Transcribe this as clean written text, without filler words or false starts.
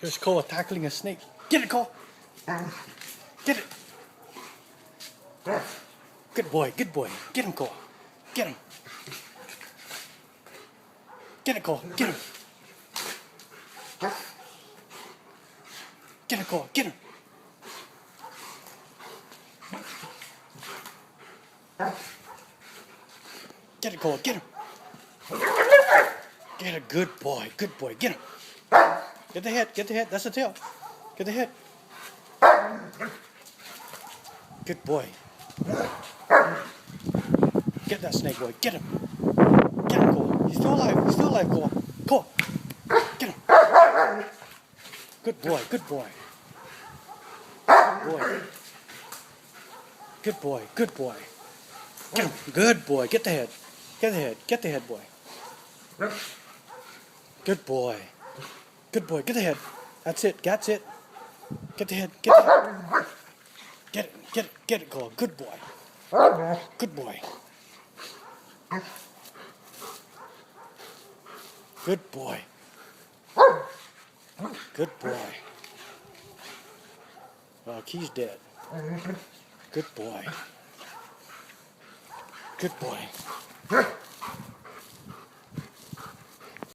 There's Cole tackling a snake. Get it, Cole. Get it. Good boy, good boy. Get him, Cole. Get him. Get it, Cole. Get him. Get it, Cole. Get him. Get it, Cole. Get him. Get a good boy. Good boy. Get him. Get the head. Get the head. That's the tail. Get the head. Good boy. Get that snake boy. Get him. Get him, Cole. He's still alive. He's still alive, Cole. Cole. Get him. Good boy. Good boy. Good boy. Good boy. Good boy. Get him. Good boy. Get the head. Get the head. Get the head, boy. Good boy. Good boy. Get the head. That's it. That's it. Get the head. Get the head. Get it. Get it. Get it, Cole. Good boy. Good boy. Good boy. Good boy. Oh, Key's dead. Good boy. Good boy.